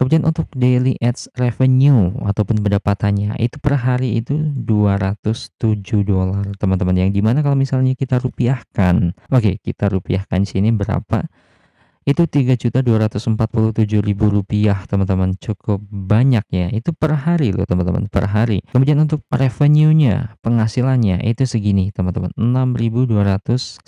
Kemudian untuk daily ads revenue ataupun pendapatannya itu per hari itu $207 teman-teman, yang dimana kalau misalnya kita rupiahkan, oke kita rupiahkan di sini berapa, itu Rp3.247.000 teman-teman, cukup banyak ya, itu per hari loh teman-teman, per hari. Kemudian untuk revenue-nya, penghasilannya itu segini teman-teman, $6.219.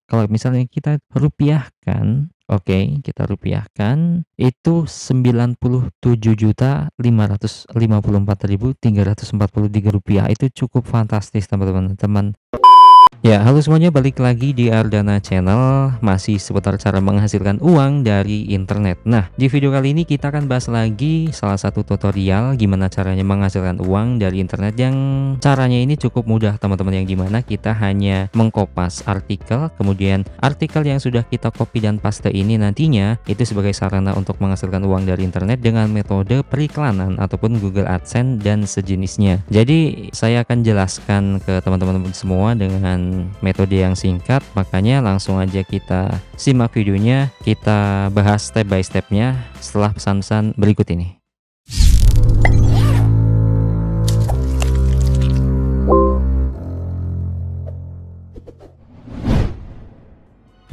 Kalau misalnya kita rupiahkan, oke, kita rupiahkan itu 97.554.343 rupiah. Itu cukup fantastis teman-teman. Ya, halo semuanya, balik lagi di Ardana Channel, masih seputar cara menghasilkan uang dari internet. Nah, di video kali ini kita akan bahas lagi salah satu tutorial gimana caranya menghasilkan uang dari internet, yang caranya ini cukup mudah teman-teman, yang dimana kita hanya mengkopas artikel, kemudian artikel yang sudah kita copy dan paste ini nantinya itu sebagai sarana untuk menghasilkan uang dari internet dengan metode periklanan ataupun Google AdSense dan sejenisnya. Jadi saya akan jelaskan ke teman-teman semua dengan metode yang singkat, makanya langsung aja kita simak videonya, kita bahas step by stepnya setelah pesan-pesan berikut ini.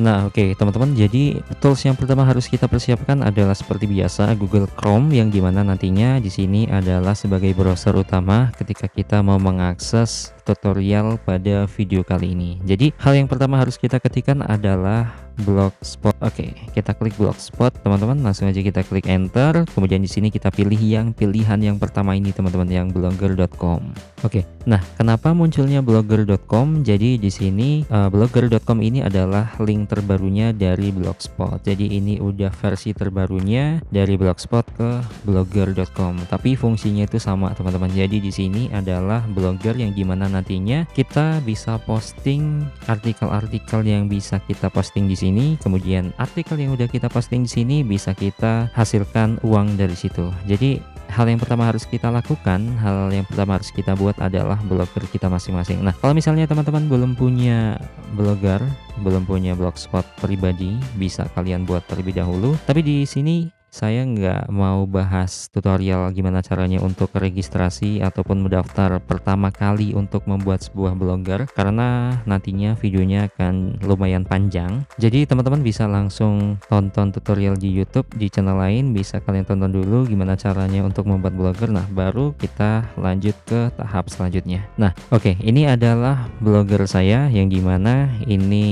Nah, oke teman-teman, jadi tools yang pertama harus kita persiapkan adalah seperti biasa Google Chrome, yang dimana nantinya di sini adalah sebagai browser utama ketika kita mau mengakses tutorial pada video kali ini. Jadi hal yang pertama harus kita ketikkan adalah Blogspot. Oke, kita klik Blogspot teman-teman, langsung aja kita klik enter. Kemudian di sini kita pilih yang pilihan yang pertama ini teman-teman, yang blogger.com. Oke, nah kenapa munculnya blogger.com? Jadi di sini blogger.com ini adalah link terbarunya dari Blogspot. Jadi ini udah versi terbarunya dari Blogspot ke blogger.com, tapi fungsinya itu sama teman-teman. Jadi di sini adalah blogger, yang dimana nantinya kita bisa posting artikel-artikel yang bisa kita posting di sini, kemudian artikel yang udah kita posting di sini bisa kita hasilkan uang dari situ. Jadi hal yang pertama harus kita lakukan, hal yang pertama harus kita buat adalah blogger kita masing-masing. Nah, kalau misalnya teman-teman belum punya blogger, belum punya blogspot pribadi, bisa kalian buat terlebih dahulu. Tapi di sini saya nggak mau bahas tutorial gimana caranya untuk registrasi ataupun mendaftar pertama kali untuk membuat sebuah blogger, karena nantinya videonya akan lumayan panjang. Jadi teman-teman bisa langsung tonton tutorial di YouTube di channel lain, bisa kalian tonton dulu gimana caranya untuk membuat blogger. Nah, baru kita lanjut ke tahap selanjutnya. Nah, oke, ini adalah blogger saya, yang dimana ini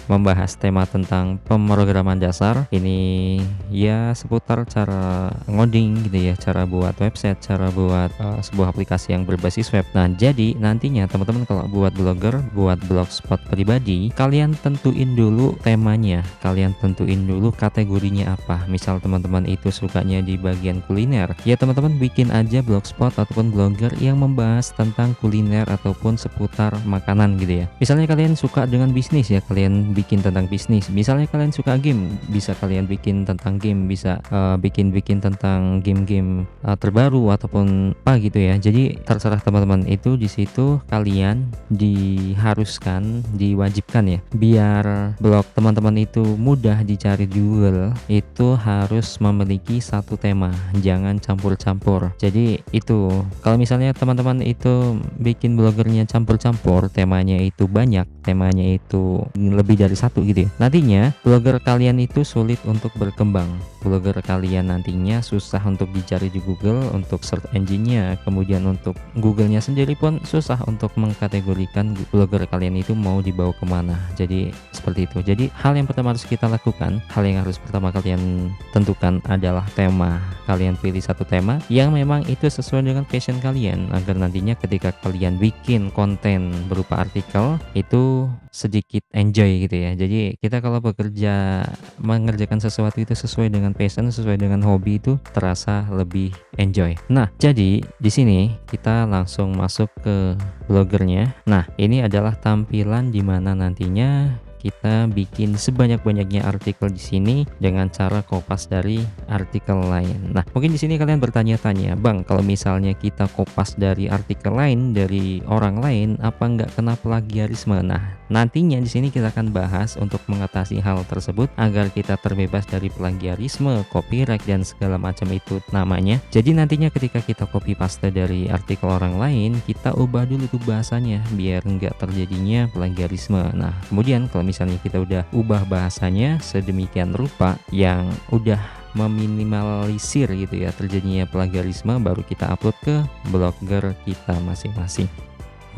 membahas tema tentang pemrograman dasar. Ini ya seputar cara ngoding gitu ya, cara buat website, cara buat sebuah aplikasi yang berbasis web. Nah, jadi nantinya teman-teman kalau buat blogger, buat blogspot pribadi, kalian tentuin dulu temanya, kalian tentuin dulu kategorinya apa. Misal teman-teman itu sukanya di bagian kuliner, ya teman-teman bikin aja blogspot ataupun blogger yang membahas tentang kuliner ataupun seputar makanan gitu ya. Misalnya kalian suka dengan bisnis, ya kalian bikin tentang bisnis. Misalnya kalian suka game, bisa kalian bikin tentang game, bisa bikin tentang game-game terbaru ataupun apa gitu ya. Jadi terserah teman-teman, itu di situ kalian diharuskan, diwajibkan ya, biar blog teman-teman itu mudah dicari di Google, itu harus memiliki satu tema, jangan campur-campur. Jadi itu kalau misalnya teman-teman itu bikin blogernya campur-campur, temanya itu banyak, temanya itu lebih dari satu gitu ya, nantinya blogger kalian itu sulit untuk berkembang. Blogger kalian nantinya susah untuk dicari di Google, untuk search engine-nya, kemudian untuk Google-nya sendiri pun susah untuk mengkategorikan blogger kalian itu mau dibawa kemana. Jadi seperti itu. Jadi hal yang pertama harus kita lakukan, hal yang harus pertama kalian tentukan adalah tema. Kalian pilih satu tema yang memang itu sesuai dengan passion kalian, agar nantinya ketika kalian bikin konten berupa artikel itu sedikit enjoy gitu ya. Jadi kita kalau bekerja mengerjakan sesuatu itu sesuai dengan passion, sesuai dengan hobi, itu terasa lebih enjoy. Nah, jadi di sini kita langsung masuk ke bloggernya. Nah, ini adalah tampilan dimana nantinya kita bikin sebanyak-banyaknya artikel di sini dengan cara kopas dari artikel lain. Nah, mungkin di sini kalian bertanya-tanya, Bang, kalau misalnya kita kopas dari artikel lain, dari orang lain, apa nggak kena plagiarisme? Nah, nantinya di sini kita akan bahas untuk mengatasi hal tersebut agar kita terbebas dari plagiarisme, copyright dan segala macam itu namanya. Jadi nantinya ketika kita copy paste dari artikel orang lain, kita ubah dulu tuh bahasanya biar nggak terjadinya plagiarisme. Nah, kemudian kalau misalnya kita udah ubah bahasanya sedemikian rupa yang udah meminimalisir gitu ya terjadinya plagiarisme, baru kita upload ke blogger kita masing-masing.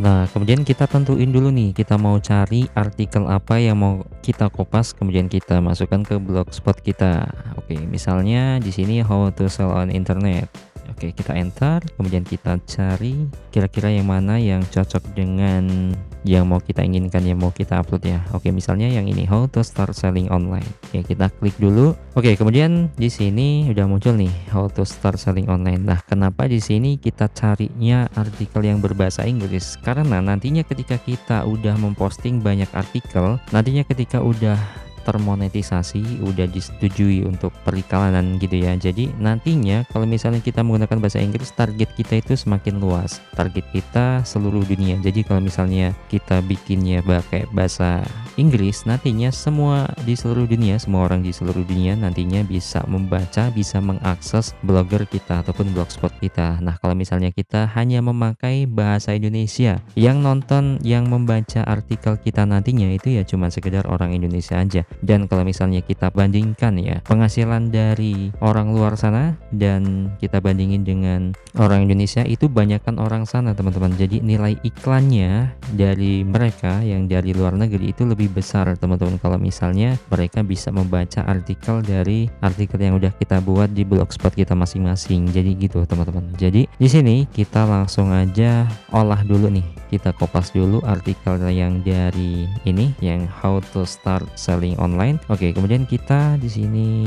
Nah, kemudian kita tentuin dulu nih, kita mau cari artikel apa yang mau kita kopas, kemudian kita masukkan ke blogspot kita. Oke, misalnya di sini how to sell on internet. Oke, kita enter, kemudian kita cari kira-kira yang mana yang cocok dengan yang mau kita inginkan, yang mau kita upload ya. Oke, misalnya yang ini how to start selling online. Oke, kita klik dulu. Oke, kemudian di sini udah muncul nih how to start selling online. Nah, kenapa di sini kita carinya artikel yang berbahasa Inggris? Karena nantinya ketika kita udah memposting banyak artikel, nantinya ketika udah termonetisasi, udah disetujui untuk periklanan gitu ya. Jadi nantinya kalau misalnya kita menggunakan bahasa Inggris, target kita itu semakin luas. Target kita seluruh dunia. Jadi kalau misalnya kita bikinnya pakai bahasa Inggris, nantinya semua di seluruh dunia, semua orang di seluruh dunia nantinya bisa membaca, bisa mengakses blogger kita ataupun blogspot kita. Nah, kalau misalnya kita hanya memakai bahasa Indonesia, yang nonton, yang membaca artikel kita nantinya itu ya cuma sekedar orang Indonesia aja. Dan kalau misalnya kita bandingkan ya penghasilan dari orang luar sana dan kita bandingin dengan orang Indonesia, itu banyakkan orang sana teman-teman. Jadi nilai iklannya dari mereka yang dari luar negeri itu lebih besar teman-teman, kalau misalnya mereka bisa membaca artikel dari artikel yang udah kita buat di blogspot kita masing-masing. Jadi gitu teman-teman. Jadi di sini kita langsung aja olah dulu nih, kita kopas dulu artikel yang dari ini yang how to start selling online. Oke, kemudian kita di sini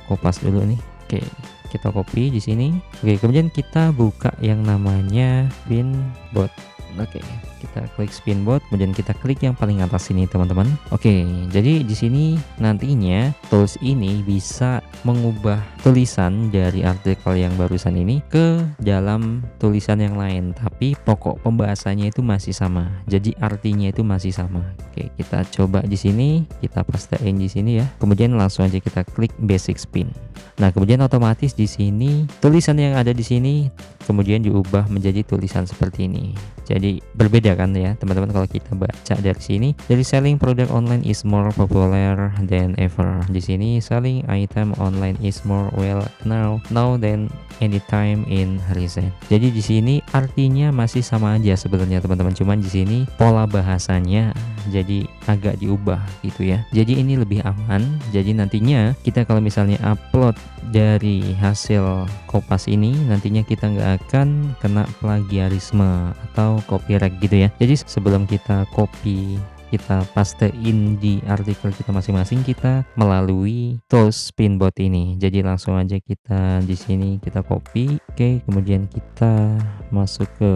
kopas dulu nih. Oke, kita copy di sini. Oke, kemudian kita buka yang namanya Spinbot. Oke, kita klik Spinbot, kemudian kita klik yang paling atas ini teman-teman. Oke, jadi di sini nantinya tools ini bisa mengubah tulisan dari artikel yang barusan ini ke dalam tulisan yang lain, tapi pokok pembahasannya itu masih sama. Jadi artinya itu masih sama. Oke, kita coba di sini, kita pastein di sini ya. Kemudian langsung aja kita klik Basic Spin. Nah, kemudian otomatis di sini tulisan yang ada di sini kemudian diubah menjadi tulisan seperti ini. Jadi berbeda kan ya teman-teman kalau kita baca dari sini. Dari selling product online is more popular than ever. Di sini selling item online is more well now than any time in recent. Jadi di sini artinya masih sama aja sebenarnya teman-teman. Cuman di sini pola bahasanya jadi agak diubah gitu ya. Jadi ini lebih aman. Jadi nantinya kita kalau misalnya upload dari hasil kopas ini, nantinya kita nggak akan kena plagiarisme atau copyright gitu ya. Jadi sebelum kita copy, kita pastein di artikel kita masing-masing, kita melalui tools Spinbot ini. Jadi langsung aja kita di sini kita copy. Oke, kemudian kita masuk ke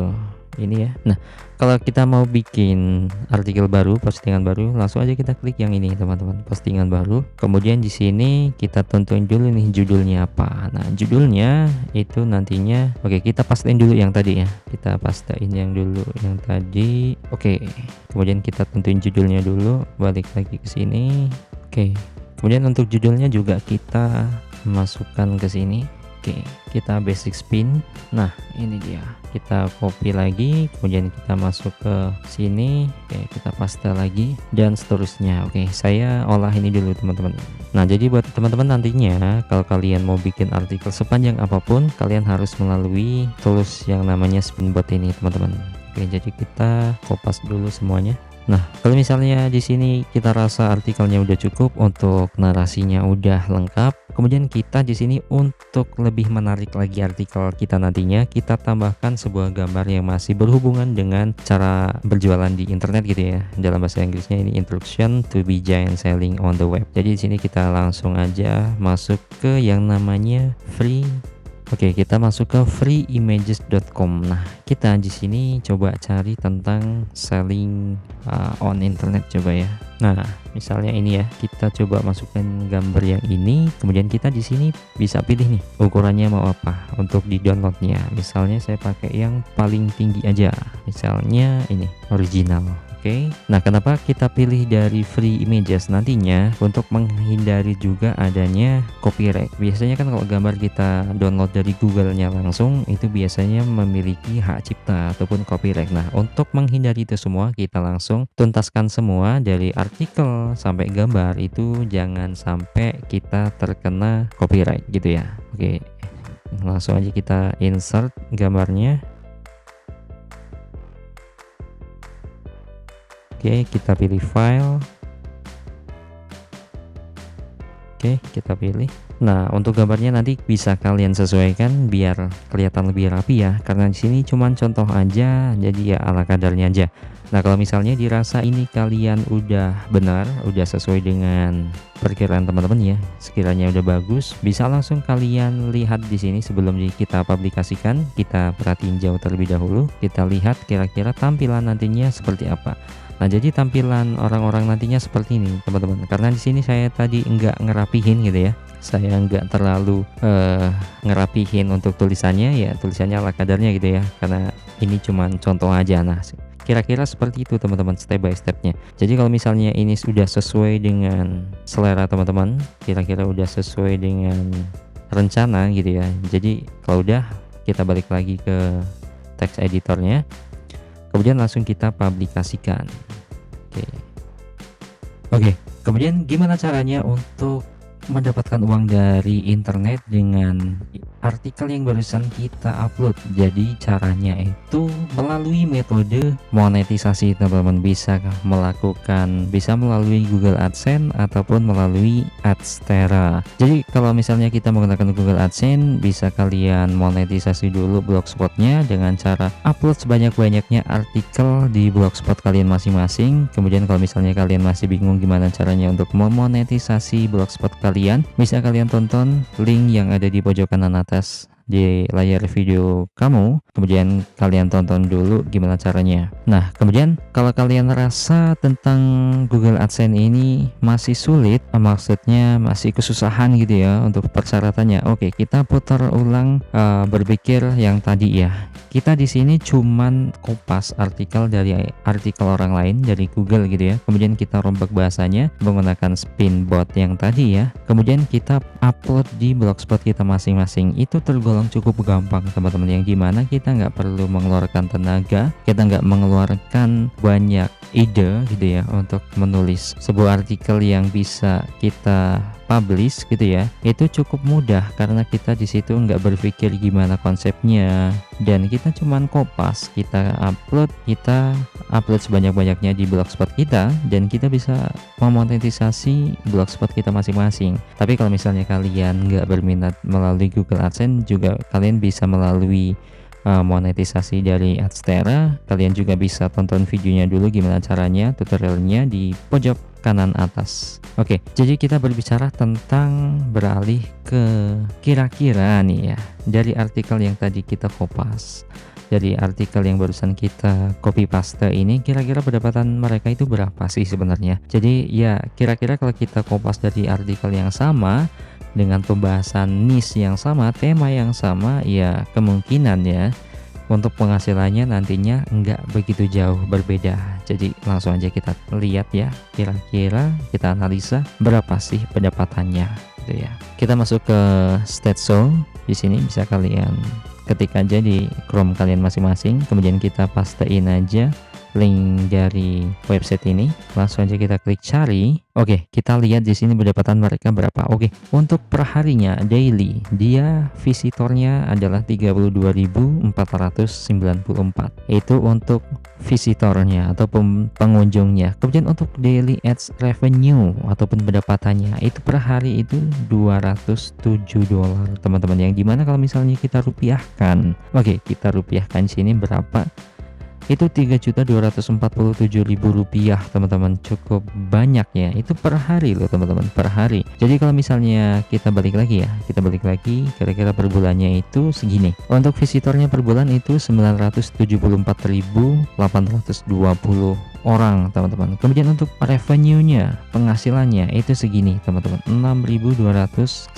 ini ya. Nah, kalau kita mau bikin artikel baru, postingan baru, langsung aja kita klik yang ini teman-teman, postingan baru. Kemudian di sini kita tentuin dulu nih judulnya apa. Nah, judulnya itu nantinya oke, kita pastein dulu yang tadi ya. Kita pastein yang dulu yang tadi. Oke. Kemudian kita tentuin judulnya dulu, balik lagi ke sini. Oke. Kemudian untuk judulnya juga kita masukkan ke sini. Oke, kita basic spin. Nah, ini dia. Kita copy lagi, kemudian kita masuk ke sini. Oke, kita paste lagi dan seterusnya. Oke, saya olah ini dulu teman-teman. Nah, jadi buat teman-teman nantinya kalau kalian mau bikin artikel sepanjang apapun, kalian harus melalui tools yang namanya Spinbot ini teman-teman. Oke, jadi kita kopas dulu semuanya. Nah, kalau misalnya di sini kita rasa artikelnya udah cukup, untuk narasinya udah lengkap, kemudian kita di sini untuk lebih menarik lagi artikel kita nantinya, kita tambahkan sebuah gambar yang masih berhubungan dengan cara berjualan di internet gitu ya. Dalam bahasa Inggrisnya ini introduction to be giant selling on the web. Jadi di sini kita langsung aja masuk ke yang namanya free. Oke, kita masuk ke freeimages.com. Nah, kita di sini coba cari tentang selling on internet coba ya. Nah, misalnya ini ya, kita coba masukkan gambar yang ini, kemudian kita di sini bisa pilih nih ukurannya mau apa untuk di downloadnya. Misalnya saya pakai yang paling tinggi aja, misalnya ini original. Oke. Nah, kenapa kita pilih dari free images? Nantinya untuk menghindari juga adanya copyright. Biasanya kan kalau gambar kita download dari Google-nya langsung, itu biasanya memiliki hak cipta ataupun copyright. Nah, untuk menghindari itu semua, kita langsung tuntaskan semua dari artikel sampai gambar, itu jangan sampai kita terkena copyright gitu ya. Oke. Langsung aja kita insert gambarnya. Oke, kita pilih file. Oke, kita pilih. Nah, untuk gambarnya nanti bisa kalian sesuaikan biar kelihatan lebih rapi ya. Karena di sini cuman contoh aja, jadi ya ala kadarnya aja. Nah, kalau misalnya dirasa ini kalian udah benar, udah sesuai dengan perkiraan teman-teman ya, sekiranya udah bagus, bisa langsung kalian lihat di sini sebelum kita publikasikan. Kita perhatiin jauh terlebih dahulu, kita lihat kira-kira tampilan nantinya seperti apa. Nah, jadi tampilan orang-orang nantinya seperti ini, teman-teman. Karena di sini saya tadi enggak ngerapihin gitu ya. Saya enggak terlalu ngerapihin untuk tulisannya ya, tulisannya ala kadarnya gitu ya. Karena ini cuman contoh aja. Nah, kira-kira seperti itu teman-teman, step by stepnya. Jadi kalau misalnya ini sudah sesuai dengan selera teman-teman, kira-kira udah sesuai dengan rencana gitu ya. Jadi kalau udah, kita balik lagi ke text editornya. Kemudian langsung kita publikasikan. Oke. Kemudian gimana caranya untuk mendapatkan uang dari internet dengan artikel yang barusan kita upload? Jadi caranya itu melalui metode monetisasi teman-teman. Bisa melalui Google AdSense ataupun melalui Adstera. Jadi kalau misalnya kita menggunakan Google AdSense, bisa kalian monetisasi dulu blogspotnya dengan cara upload sebanyak-banyaknya artikel di blogspot kalian masing-masing. Kemudian kalau misalnya kalian masih bingung gimana caranya untuk memonetisasi blogspot kalian, bisa kalian tonton link yang ada di pojok kanan atas di layar video kamu, kemudian kalian tonton dulu gimana caranya. Nah, kemudian kalau kalian rasa tentang Google AdSense ini masih sulit, maksudnya masih kesusahan gitu ya untuk persyaratannya, oke, kita putar ulang berpikir yang tadi ya. Kita di sini cuman kopas artikel dari artikel orang lain dari Google gitu ya. Kemudian kita rombak bahasanya menggunakan Spinbot yang tadi ya. Kemudian kita upload di blogspot kita masing-masing. Itu tergolong cukup gampang teman-teman, yang dimana kita nggak perlu mengeluarkan tenaga, kita nggak mengeluarkan banyak ide gitu ya untuk menulis sebuah artikel yang bisa kita publish gitu ya. Itu cukup mudah karena kita di situ nggak berpikir gimana konsepnya, dan kita cuman kopas, kita upload sebanyak-banyaknya di blogspot kita, dan kita bisa memonetisasi blogspot kita masing-masing. Tapi kalau misalnya kalian nggak berminat melalui Google AdSense, juga kalian bisa melalui monetisasi dari Adstera. Kalian juga bisa tonton videonya dulu gimana caranya, tutorialnya di pojok kanan atas. Oke, jadi kita berbicara tentang beralih ke kira-kira nih ya, dari artikel yang tadi kita kopas, dari artikel yang barusan kita copy paste ini, kira-kira pendapatan mereka itu berapa sih sebenarnya. Jadi ya kira-kira kalau kita kopas dari artikel yang sama dengan pembahasan niche yang sama, tema yang sama, ya kemungkinan ya untuk penghasilannya nantinya enggak begitu jauh berbeda. Jadi langsung aja kita lihat ya, kira-kira kita analisa berapa sih pendapatannya gitu ya. Kita masuk ke Statso. Di sini bisa kalian ketik aja di Chrome kalian masing-masing, kemudian kita pastein aja link dari website ini. Langsung aja kita klik cari. Oke, kita lihat di sini pendapatan mereka berapa. Oke, untuk perharinya daily, dia visitornya adalah 32.494. Itu untuk visitornya ataupun pengunjungnya. Kemudian untuk daily ads revenue ataupun pendapatannya itu per hari itu $207, teman-teman. Yang dimana kalau misalnya kita rupiahkan, oke, kita rupiahkan sini berapa? Itu Rp3.247.000, teman-teman. Cukup banyak ya, itu per hari loh teman-teman, per hari. Jadi kalau misalnya kita balik lagi kira-kira per bulannya itu segini. Untuk visitornya per bulan itu 974.820 orang, teman-teman. Kemudian untuk revenue-nya, penghasilannya itu segini, teman-teman, $6.219.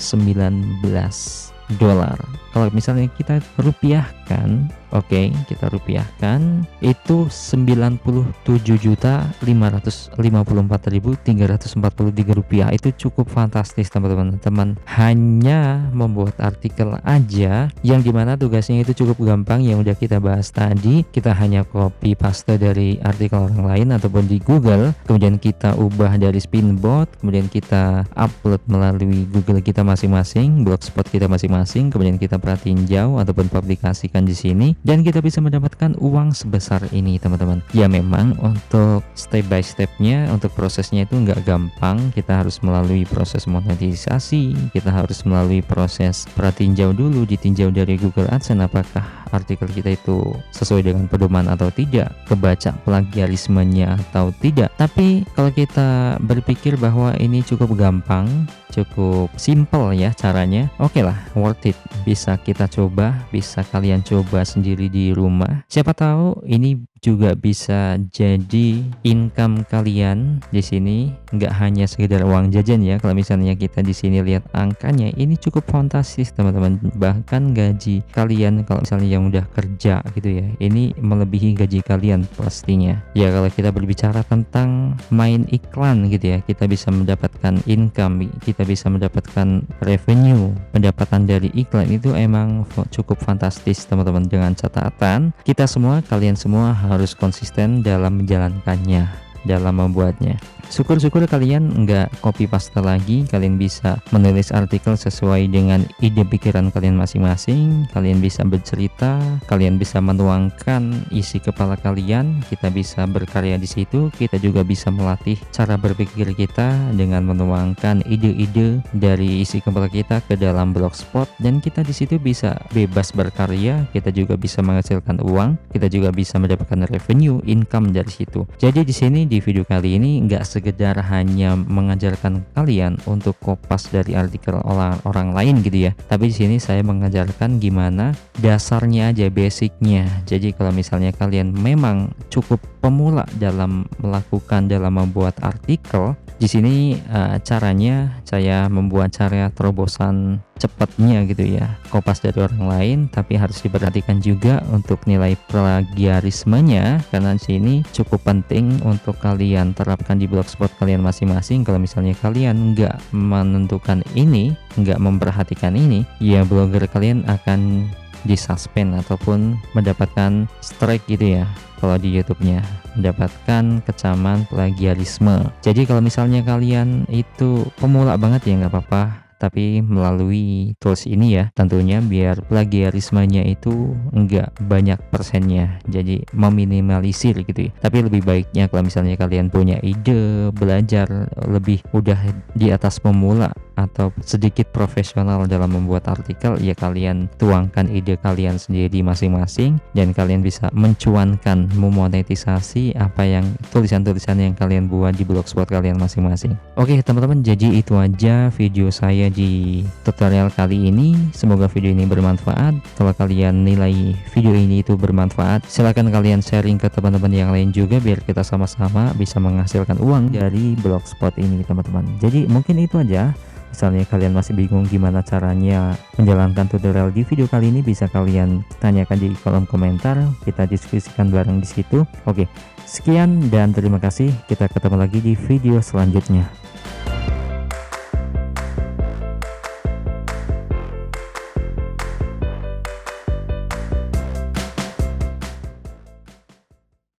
Kalau misalnya kita rupiahkan rupiahkan. Oke, kita rupiahkan itu 97.554.343 rupiah. Itu cukup fantastis teman-teman. Teman hanya membuat artikel aja yang dimana tugasnya itu cukup gampang yang udah kita bahas tadi. Kita hanya copy paste dari artikel orang lain ataupun di Google, kemudian kita ubah dari Spinbot, kemudian kita upload melalui Google kita masing-masing, blogspot kita masing-masing, kemudian kita tinjau ataupun publikasikan di sini, dan kita bisa mendapatkan uang sebesar ini teman-teman. Ya memang untuk step by stepnya, untuk prosesnya itu nggak gampang. Kita harus melalui proses monetisasi, kita harus melalui proses pratinjau dulu, ditinjau dari Google AdSense apakah artikel kita itu sesuai dengan pedoman atau tidak, kebaca plagiarismenya atau tidak. Tapi kalau kita berpikir bahwa ini cukup gampang, cukup simple ya caranya, oke lah, worth it, bisa kita coba, bisa kalian coba sendiri di rumah. Siapa tahu ini juga bisa jadi income kalian di sini, nggak hanya sekedar uang jajan ya. Kalau misalnya kita di sini lihat angkanya, ini cukup fantastis teman-teman. Bahkan gaji kalian kalau misalnya yang udah kerja gitu ya, ini melebihi gaji kalian pastinya. Ya kalau kita berbicara tentang main iklan gitu ya, kita bisa mendapatkan income, kita bisa mendapatkan revenue, pendapatan dari iklan itu emang cukup fantastis teman-teman. Dengan catatan kita semua, kalian semua harus konsisten dalam menjalankannya, dalam membuatnya. Syukur-syukur kalian nggak copy paste lagi, kalian bisa menulis artikel sesuai dengan ide pikiran kalian masing-masing, kalian bisa bercerita, kalian bisa menuangkan isi kepala kalian, kita bisa berkarya di situ, kita juga bisa melatih cara berpikir kita dengan menuangkan ide-ide dari isi kepala kita ke dalam blogspot, dan kita di situ bisa bebas berkarya, kita juga bisa menghasilkan uang, kita juga bisa mendapatkan revenue, income dari situ. Jadi di sini di video kali ini nggak sekedar hanya mengajarkan kalian untuk kopas dari artikel orang lain gitu ya, tapi di sini saya mengajarkan gimana dasarnya aja, basicnya. Jadi kalau misalnya kalian memang cukup pemula dalam membuat artikel, di sini caranya saya membuat cara terobosan cepatnya gitu ya, kopas dari orang lain, tapi harus diperhatikan juga untuk nilai plagiarismenya, karena sini cukup penting untuk kalian terapkan di blogspot kalian masing-masing. Kalau misalnya kalian nggak menentukan ini, nggak memperhatikan ini, ya blogger kalian akan disuspend ataupun mendapatkan strike gitu ya. Kalau di YouTube-nya mendapatkan kecaman plagiarisme. Jadi kalau misalnya kalian itu pemula banget ya nggak apa-apa, tapi melalui tools ini ya tentunya biar plagiarismenya itu enggak banyak persennya, jadi meminimalisir gitu ya. Tapi lebih baiknya kalau misalnya kalian punya ide, belajar lebih udah di atas pemula atau sedikit profesional dalam membuat artikel, ya kalian tuangkan ide kalian sendiri masing-masing dan kalian bisa mencuankan, memonetisasi apa yang tulisan-tulisan yang kalian buat di blogspot kalian masing-masing. Oke teman-teman, jadi itu aja video saya di tutorial kali ini. Semoga video ini bermanfaat. Kalau kalian nilai video ini itu bermanfaat, silahkan kalian sharing ke teman-teman yang lain juga biar kita sama-sama bisa menghasilkan uang dari blogspot ini teman-teman. Jadi mungkin itu aja. Misalnya kalian masih bingung gimana caranya menjalankan tutorial di video kali ini, bisa kalian tanyakan di kolom komentar, kita diskusikan bareng di situ. Oke, sekian dan terima kasih. Kita ketemu lagi di video selanjutnya.